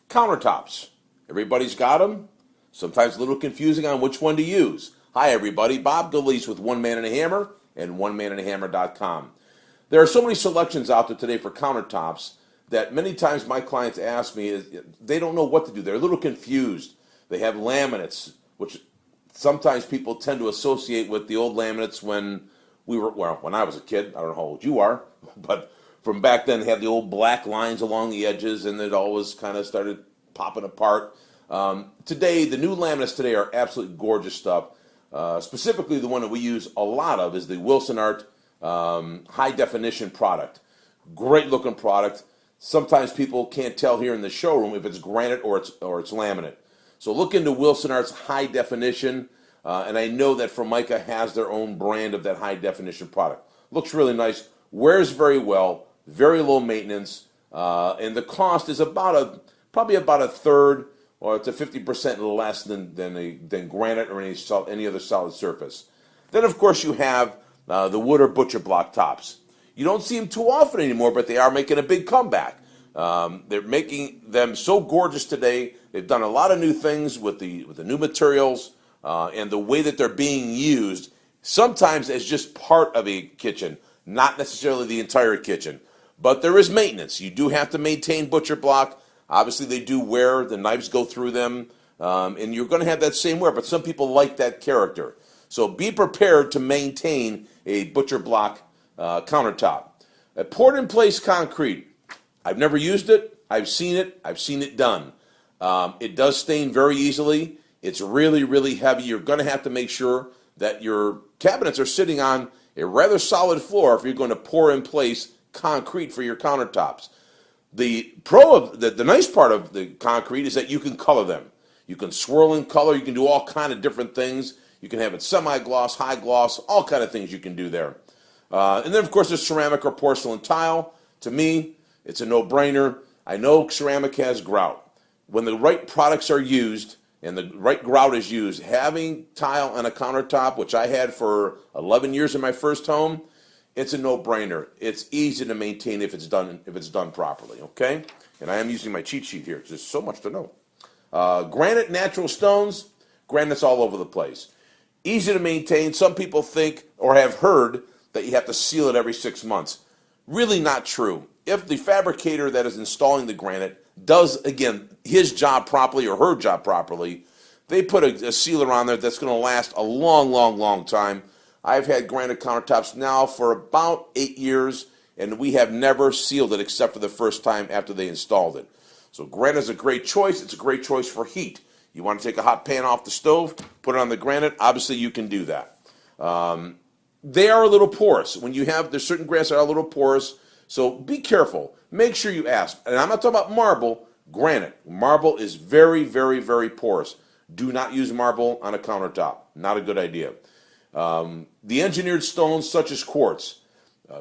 Countertops. Everybody's got them. Sometimes a little confusing on which one to use. Hi, everybody. Bob Galeese with One Man and a Hammer and OneManandAHammer.com. There are so many selections out there today for countertops that many times my clients ask me, they don't know what to do. They're a little confused. They have laminates, which sometimes people tend to associate with the old laminates when when I was a kid. I don't know how old you are, but from back then, they had the old black lines along the edges, and it always kind of started popping apart. Today, the new laminates today are absolutely gorgeous stuff. Specifically, the one that we use a lot of is the Wilson Art high definition product. Great looking product. Sometimes people can't tell here in the showroom if it's granite or it's laminate. So look into Wilson Art's high definition, and I know that Formica has their own brand of that high definition product. Looks really nice, wears very well, very low maintenance, and the cost is probably about a third or to 50% less than granite or any other solid surface. Then of course you have the wood or butcher block tops. You don't see them too often anymore, but they are making a big comeback. They're making them so gorgeous today. They've done a lot of new things with the new materials and the way that they're being used, sometimes as just part of a kitchen, not necessarily the entire kitchen. But there is maintenance. You do have to maintain butcher block. Obviously, they do wear. The knives go through them, and you're going to have that same wear, but some people like that character. So be prepared to maintain a butcher block countertop. A poured-in-place concrete. I've never used it. I've seen it. I've seen it done. It does stain very easily. It's really, really heavy. You're going to have to make sure that your cabinets are sitting on a rather solid floor if you're going to pour in place concrete for your countertops. The nice part of the concrete is that you can color them. You can swirl in color. You can do all kind of different things. You can have it semi-gloss, high gloss, all kind of things you can do there. And then, of course, there's ceramic or porcelain tile. To me, it's a no-brainer. I know ceramic has grout. When the right products are used and the right grout is used, having tile on a countertop, which I had for 11 years in my first home, it's a no-brainer. It's easy to maintain if it's done properly, okay? And I am using my cheat sheet here. There's so much to know. Granite, natural stones, granite's all over the place. Easy to maintain. Some people think or have heard that you have to seal it every 6 months. Really not true. If the fabricator that is installing the granite does, again, his job properly or her job properly, they put a sealer on there that's going to last a long, long, long time. I've had granite countertops now for about 8 years, and we have never sealed it except for the first time after they installed it. So granite is a great choice. It's a great choice for heat. You want to take a hot pan off the stove, put it on the granite, obviously you can do that. They are a little porous. There's certain granites that are a little porous, so be careful. Make sure you ask. And I'm not talking about marble, granite. Marble is very, very, very porous. Do not use marble on a countertop. Not a good idea. The engineered stones such as quartz,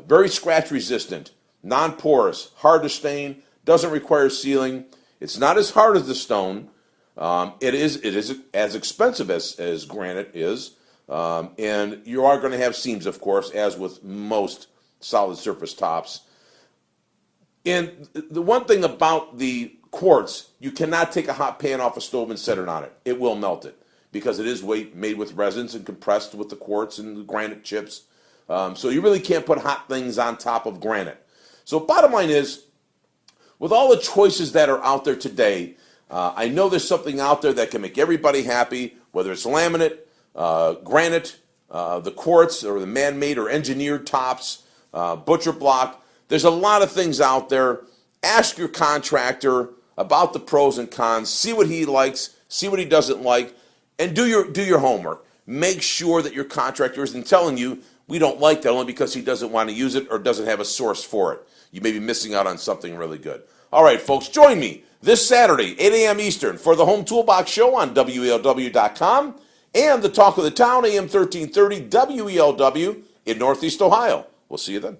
very scratch resistant, non-porous, hard to stain, doesn't require sealing. It's not as hard as the stone. It is as expensive as granite is, and you are going to have seams, of course, as with most solid surface tops. And the one thing about the quartz, you cannot take a hot pan off a stove and set it on it. It will melt it because it is made with resins and compressed with the quartz and the granite chips. So you really can't put hot things on top of granite. So bottom line is, with all the choices that are out there today, I know there's something out there that can make everybody happy, whether it's laminate, granite, the quartz, or the man-made or engineered tops, butcher block. There's a lot of things out there. Ask your contractor about the pros and cons. See what he likes, see what he doesn't like, and do your homework. Make sure that your contractor isn't telling you, we don't like that only because he doesn't want to use it or doesn't have a source for it. You may be missing out on something really good. All right, folks, join me this Saturday, 8 a.m. Eastern, for the Home Toolbox Show on WELW.com and the Talk of the Town, AM 1330, WELW in Northeast Ohio. We'll see you then.